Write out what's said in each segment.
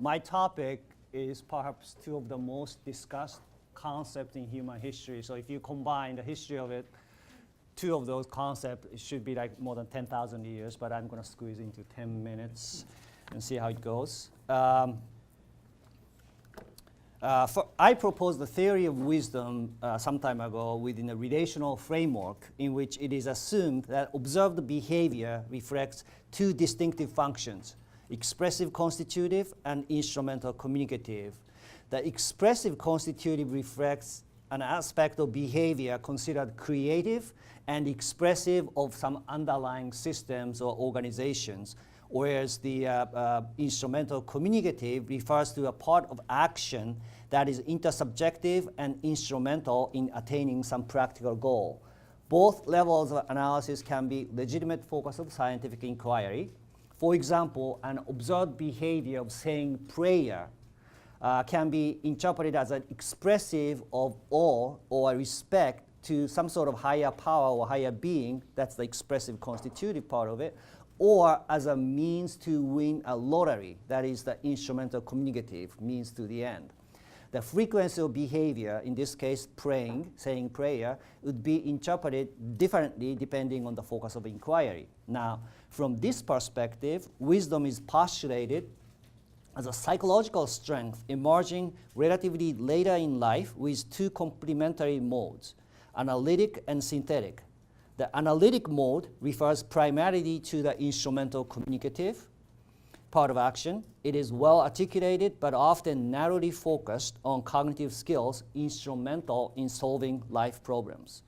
my topic is perhaps two of the most discussed concepts in human history. So if you combine the history of it, two of those concepts, it should be like more than 10,000 years, but I'm going to squeeze into 10 minutes and see how it goes. I proposed the theory of wisdom some time ago within a relational framework in which it is assumed that observed behavior reflects two distinctive functions, expressive constitutive and instrumental communicative. The expressive constitutive reflects an aspect of behavior considered creative and expressive of some underlying systems or organizations, whereas the instrumental communicative refers to a part of action that is intersubjective and instrumental in attaining some practical goal. Both levels of analysis can be legitimate focus of scientific inquiry. For example, an observed behavior of saying prayer can be interpreted as an expressive of awe or respect to some sort of higher power or higher being, that's the expressive constitutive part of it, or as a means to win a lottery, that is the instrumental communicative, means to the end. The frequency of behavior, in this case praying, saying prayer, would be interpreted differently depending on the focus of inquiry. Now, from this perspective, wisdom is postulated as a psychological strength emerging relatively later in life with two complementary modes, analytic and synthetic. The analytic mode refers primarily to the instrumental communicative part of action. It is well articulated but often narrowly focused on cognitive skills instrumental in solving life problems.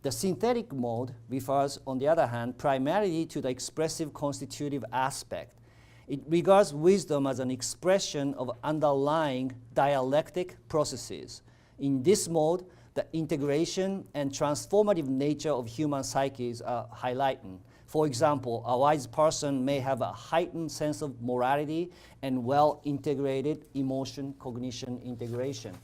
The synthetic mode refers, on the other hand, primarily to the expressive constitutive aspect. It regards wisdom as an expression of underlying dialectic processes. In this mode, the integration and transformative nature of human psyches are highlighted. For example, a wise person may have a heightened sense of morality and well-integrated emotion-cognition integration.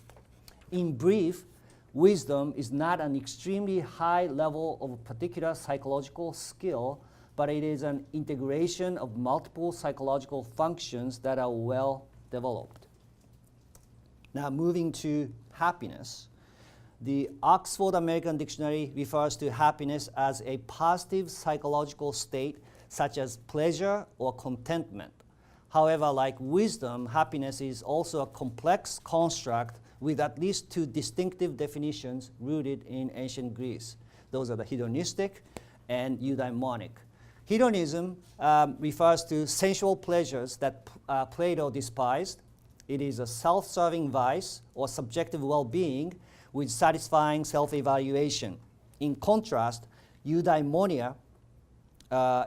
In brief, wisdom is not an extremely high level of a particular psychological skill, but it is an integration of multiple psychological functions that are well developed. Now, moving to happiness. The Oxford American Dictionary refers to happiness as a positive psychological state such as pleasure or contentment. However, like wisdom, happiness is also a complex construct with at least two distinctive definitions rooted in ancient Greece. Those are the hedonistic and eudaimonic. Hedonism refers to sensual pleasures that Plato despised. It is a self-serving vice or subjective well-being with satisfying self-evaluation. In contrast, eudaimonia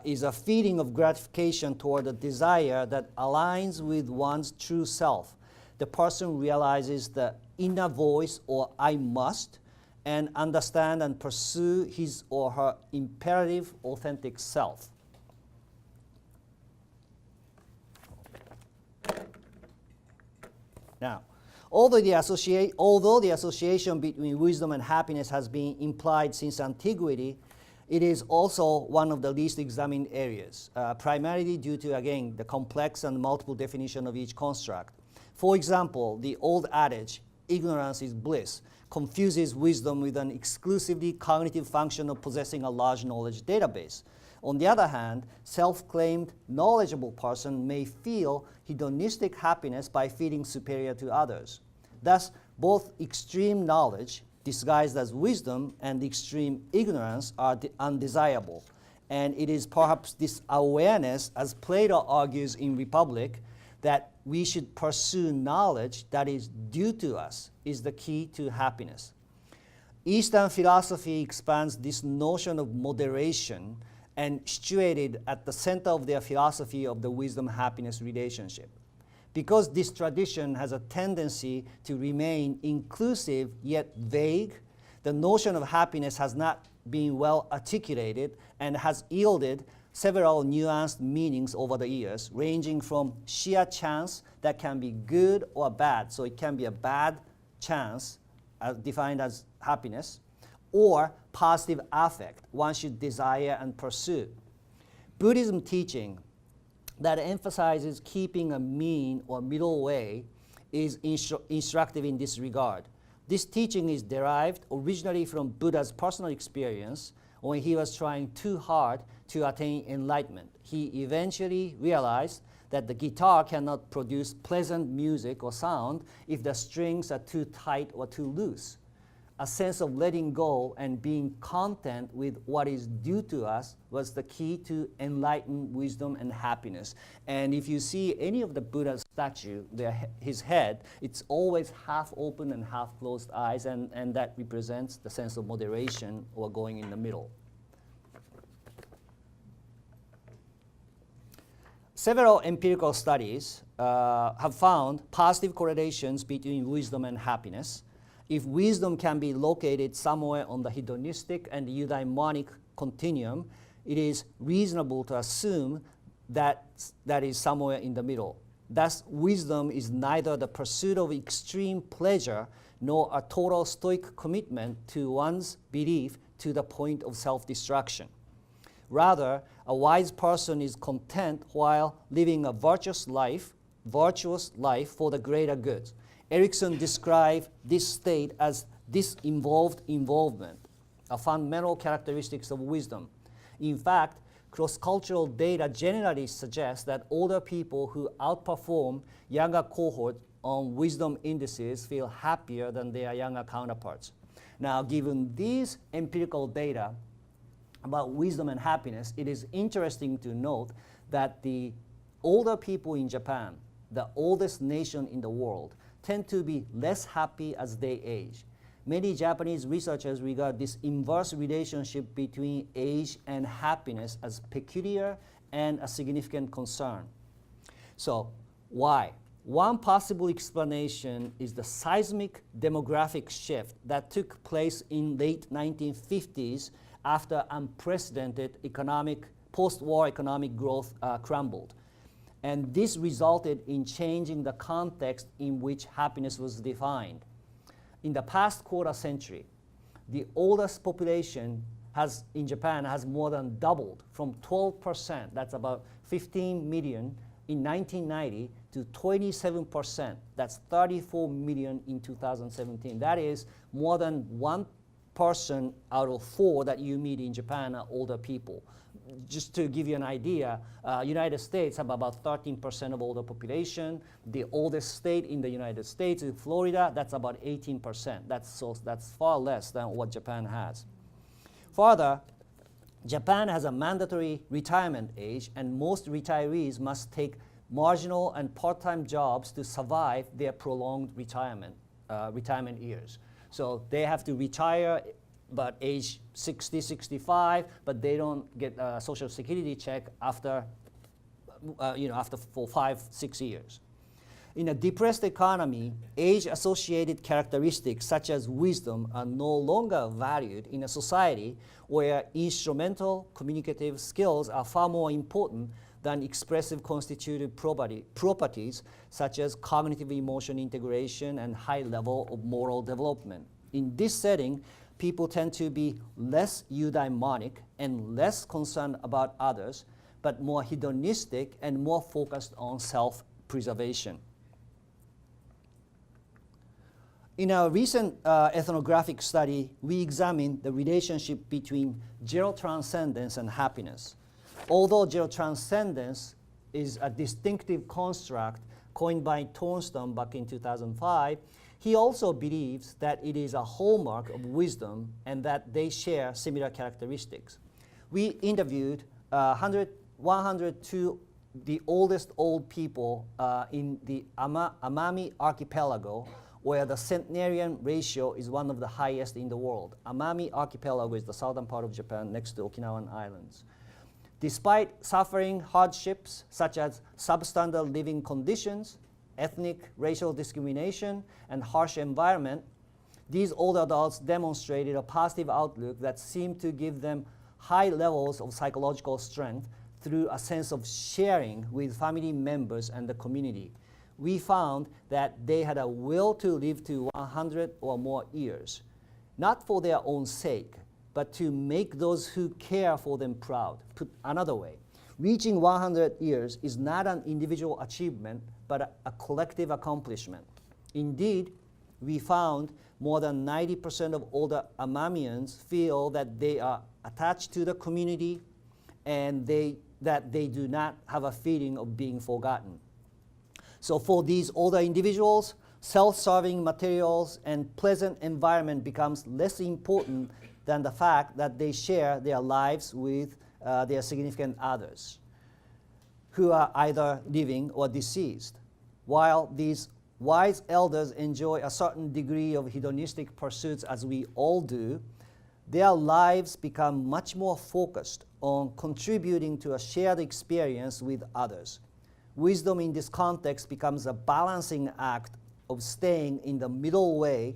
is a feeling of gratification toward a desire that aligns with one's true self. The person realizes the inner voice or I must and understand and pursue his or her imperative authentic self. Now, although the association between wisdom and happiness has been implied since antiquity, it is also one of the least examined areas, primarily due to, again, the complex and multiple definition of each construct. For example, the old adage, ignorance is bliss, confuses wisdom with an exclusively cognitive function of possessing a large knowledge database. On the other hand, self-claimed knowledgeable person may feel hedonistic happiness by feeling superior to others. Thus, both extreme knowledge, disguised as wisdom, and extreme ignorance are undesirable. And it is perhaps this awareness, as Plato argues in Republic, that we should pursue knowledge that is due to us is the key to happiness. Eastern philosophy expands this notion of moderation and situated at the center of their philosophy of the wisdom-happiness relationship. Because this tradition has a tendency to remain inclusive yet vague, the notion of happiness has not been well articulated and has yielded several nuanced meanings over the years, ranging from sheer chance that can be good or bad, so it can be a bad chance, defined as happiness, or positive affect one should desire and pursue. Buddhism teaching that emphasizes keeping a mean or middle way is instructive in this regard. This teaching is derived originally from Buddha's personal experience when he was trying too hard to attain enlightenment. He eventually realized that the guitar cannot produce pleasant music or sound if the strings are too tight or too loose. A sense of letting go and being content with what is due to us was the key to enlightened wisdom and happiness. And if you see any of the Buddha statue, his head, it's always half open and half closed eyes, and that represents the sense of moderation or going in the middle. Several empirical studies have found positive correlations between wisdom and happiness. If wisdom can be located somewhere on the hedonistic and eudaimonic continuum, it is reasonable to assume that that is somewhere in the middle. Thus, wisdom is neither the pursuit of extreme pleasure nor a total stoic commitment to one's belief to the point of self-destruction. Rather, a wise person is content while living a virtuous life for the greater good. Erickson described this state as disinvolved involvement, a fundamental characteristic of wisdom. In fact, cross-cultural data generally suggests that older people who outperform younger cohorts on wisdom indices feel happier than their younger counterparts. Now, given these empirical data about wisdom and happiness, it is interesting to note that the older people in Japan, the oldest nation in the world, tend to be less happy as they age. Many Japanese researchers regard this inverse relationship between age and happiness as peculiar and a significant concern. So, why? One possible explanation is the seismic demographic shift that took place in late 1950s after unprecedented post-war economic growth crumbled. And this resulted in changing the context in which happiness was defined. In the past quarter century, the oldest population in Japan has more than doubled from 12%, that's about 15 million in 1990, to 27%, that's 34 million in 2017. That is more than 1 person out of 4 that you meet in Japan are older people. Just to give you an idea, United States have about 13% of older population. The oldest state in the United States is Florida. That's about 18%. That's far less than what Japan has. Further, Japan has a mandatory retirement age, and most retirees must take marginal and part-time jobs to survive their prolonged retirement years. So they have to retire but age 60, 65, but they don't get a Social Security check after for 5, 6 years. In a depressed economy, age-associated characteristics such as wisdom are no longer valued in a society where instrumental communicative skills are far more important than expressive constitutive properties such as cognitive emotion integration and high level of moral development. In this setting, people tend to be less eudaimonic and less concerned about others, but more hedonistic and more focused on self-preservation. In our recent ethnographic study, we examined the relationship between geo-transcendence and happiness. Although geo-transcendence is a distinctive construct coined by Thornstone back in 2005, he also believes that it is a hallmark of wisdom and that they share similar characteristics. We interviewed 102 the oldest old people in the Amami archipelago, where the centenarian ratio is one of the highest in the world. Amami archipelago is the southern part of Japan next to Okinawan Islands. Despite suffering hardships such as substandard living conditions, ethnic, racial discrimination, and harsh environment, these old adults demonstrated a positive outlook that seemed to give them high levels of psychological strength through a sense of sharing with family members and the community. We found that they had a will to live to 100 or more years, not for their own sake, but to make those who care for them proud. Put another way, Reaching 100 years is not an individual achievement, but a collective accomplishment. Indeed, we found more than 90% of older Amamians feel that they are attached to the community and that they do not have a feeling of being forgotten. So for these older individuals, self-serving materials and pleasant environment becomes less important than the fact that they share their lives with their significant others who are either living or deceased. While these wise elders enjoy a certain degree of hedonistic pursuits as we all do, their lives become much more focused on contributing to a shared experience with others. Wisdom in this context becomes a balancing act of staying in the middle way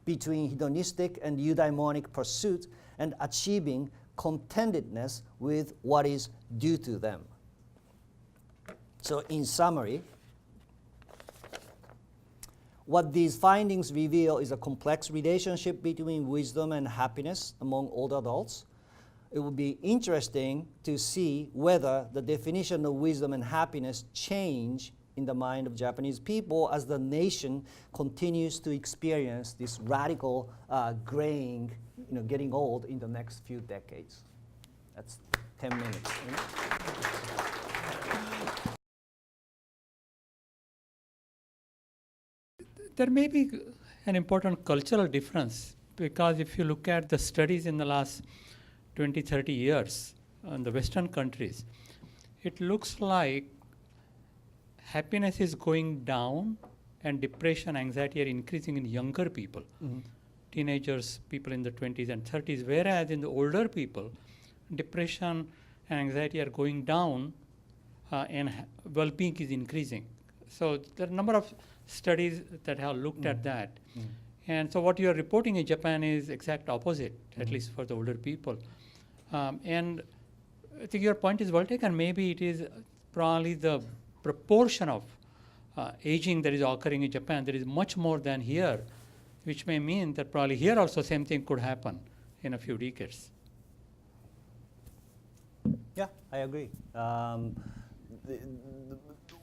between hedonistic and eudaimonic pursuits and achieving contentedness with what is due to them. So in summary, what these findings reveal is a complex relationship between wisdom and happiness among older adults. It would be interesting to see whether the definition of wisdom and happiness change in the mind of Japanese people as the nation continues to experience this radical graying, getting old in the next few decades. That's 10 minutes. There may be an important cultural difference, because if you look at the studies in the last 20, 30 years in the Western countries, it looks like happiness is going down and depression, anxiety are increasing in younger people, teenagers, people in the 20s and 30s, whereas in the older people, depression and anxiety are going down and well-being is increasing. So there are a number of studies that have looked at that. And so what you are reporting in Japan is exact opposite, at least for the older people. And I think your point is well taken. Maybe it is probably the proportion of aging that is occurring in Japan that is much more than here, which may mean that probably here also same thing could happen in a few decades. Yeah, I agree.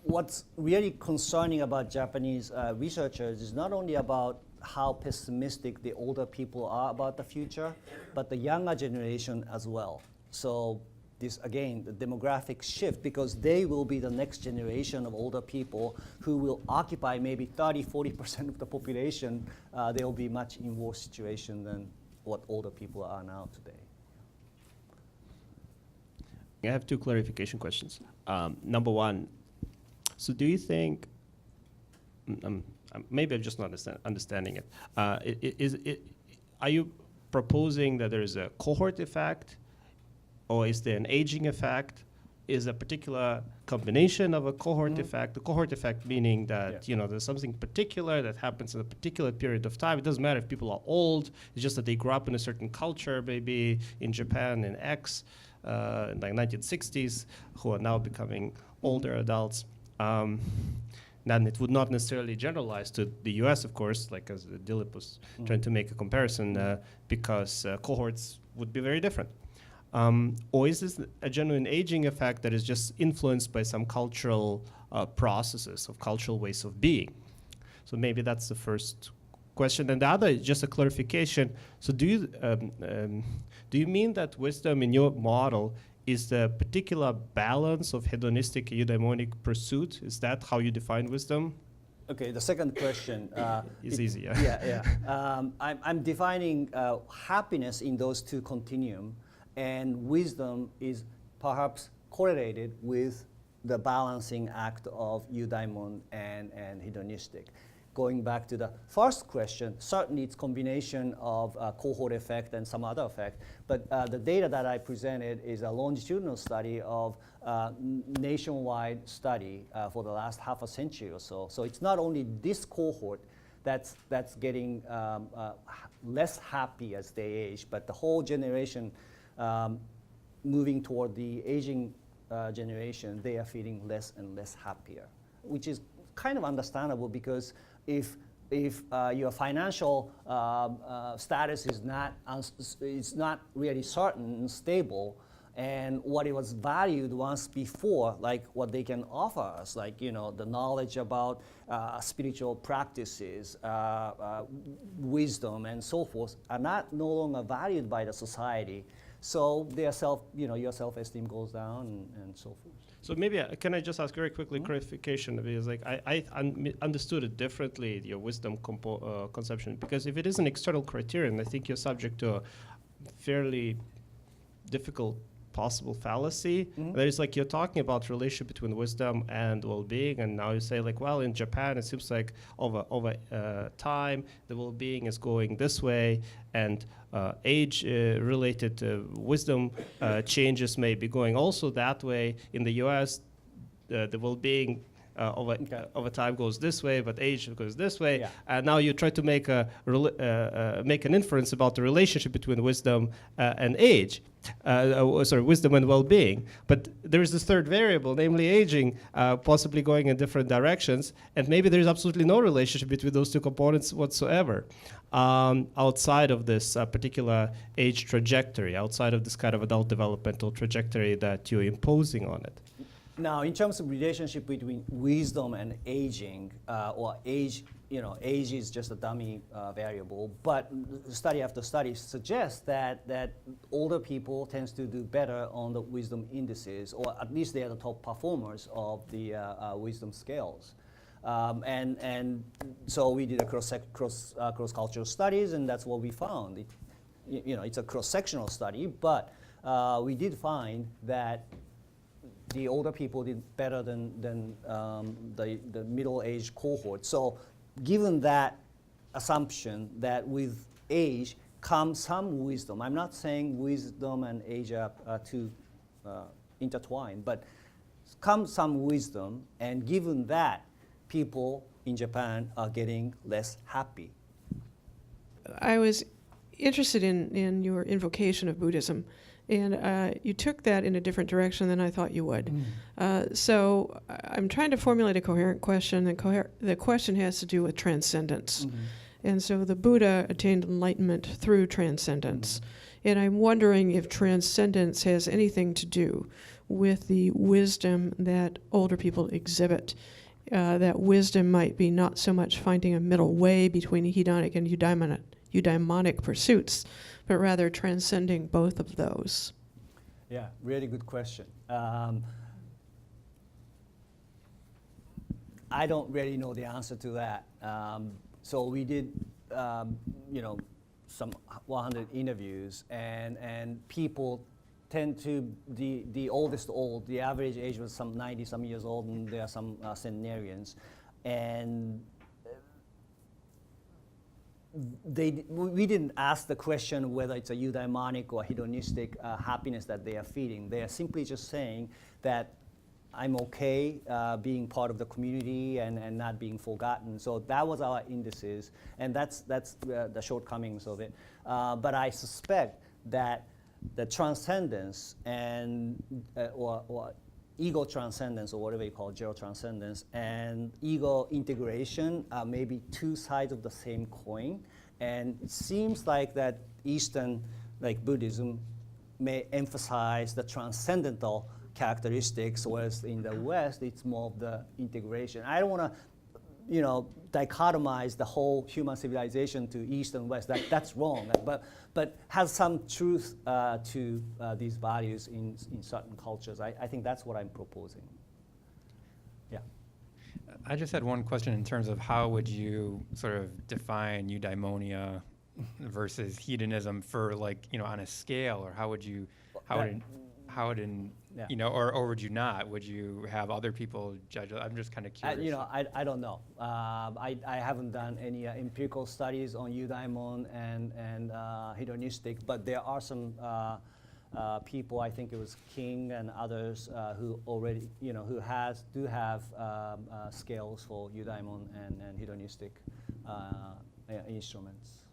What's really concerning about Japanese researchers is not only about how pessimistic the older people are about the future, but the younger generation as well. So this, again, the demographic shift, because they will be the next generation of older people who will occupy maybe 30–40% of the population. They will be much in worse situation than what older people are now today. I have two clarification questions. Number one, so do you think, maybe I'm just not understanding it. Are you proposing that there is a cohort effect, or is there an aging effect? Is a particular combination of a cohort effect? The cohort effect meaning that there's something particular that happens in a particular period of time. It doesn't matter if people are old. It's just that they grew up in a certain culture, maybe in Japan in X, in like 1960s, who are now becoming older adults. Then it would not necessarily generalize to the US, of course, like as Dilip was trying to make a comparison, because cohorts would be very different. Or is this a genuine aging effect that is just influenced by some cultural processes of cultural ways of being? So maybe that's the first question. And the other is just a clarification. So do you mean that wisdom in your model is the particular balance of hedonistic and eudaimonic pursuit? Is that how you define wisdom? Okay, the second question is easier. I'm defining happiness in those two continuum, and wisdom is perhaps correlated with the balancing act of eudaimon and hedonistic. Going back to the first question, certainly it's combination of cohort effect and some other effect, but the data that I presented is a longitudinal study of nationwide study for the last half a century or so. So it's not only this cohort that's getting less happy as they age, but the whole generation moving toward the aging generation, they are feeling less and less happier, which is kind of understandable, because if your financial status is not really certain and stable, and what it was valued once before, like what they can offer us, like the knowledge about spiritual practices, wisdom, and so forth, are no longer valued by the society. So their your self-esteem goes down and so forth. So maybe, can I just ask very quickly clarification? Because like I understood it differently, your wisdom conception, because if it is an external criterion, I think you're subject to a fairly difficult possible fallacy. That is, like, you're talking about relationship between wisdom and well-being, and now you say, like, well, in Japan it seems like over time the well-being is going this way, and age related wisdom changes may be going also that way. In the US, the well-being over time goes this way, but age goes this way. Yeah. And now you try to make make an inference about the relationship between wisdom and age. Wisdom and well-being. But there is this third variable, namely aging, possibly going in different directions, and maybe there is absolutely no relationship between those two components whatsoever, outside of this particular age trajectory, outside of this kind of adult developmental trajectory that you're imposing on it. Now, in terms of relationship between wisdom and aging, or age, age is just a dummy variable, but study after study suggests that older people tends to do better on the wisdom indices, or at least they are the top performers of the wisdom scales. And so we did a cross-cultural studies, and that's what we found. It's a cross-sectional study, but we did find that the older people did better than the middle-aged cohort. So given that assumption that with age comes some wisdom, I'm not saying wisdom and age are too intertwined, but comes some wisdom, and given that, people in Japan are getting less happy. I was interested in your invocation of Buddhism. And you took that in a different direction than I thought you would. So I'm trying to formulate a coherent question. The question has to do with transcendence. And so the Buddha attained enlightenment through transcendence. And I'm wondering if transcendence has anything to do with the wisdom that older people exhibit. That wisdom might be not so much finding a middle way between hedonic and eudaimonic pursuits, but rather transcending both of those. Yeah, really good question. I don't really know the answer to that. So we did, some 100 interviews, and people tend to, the oldest old, the average age was some 90-some years old, and there are some centenarians. And we didn't ask the question whether it's a eudaimonic or hedonistic happiness that they are feeling. They are simply just saying that I'm okay being part of the community and not being forgotten. So that was our indices, and that's the shortcomings of it. But I suspect that the transcendence and or ego transcendence, or whatever you call it, zero transcendence, and ego integration are maybe two sides of the same coin. And it seems like that Eastern, like Buddhism, may emphasize the transcendental characteristics, whereas in the West, it's more of the integration. I don't want to, dichotomize the whole human civilization to East and West. That's wrong. But has some truth to these values in certain cultures. I think that's what I'm proposing. Yeah. I just had one question in terms of how would you sort of define eudaimonia versus hedonism for, like, on a scale, or how would you, Yeah. or would you not? Would you have other people judge? I'm just kind of curious. I don't know. I haven't done any empirical studies on eudaimon and hedonistic, but there are some people, I think it was King and others, who already, who do have scales for eudaimon and hedonistic instruments.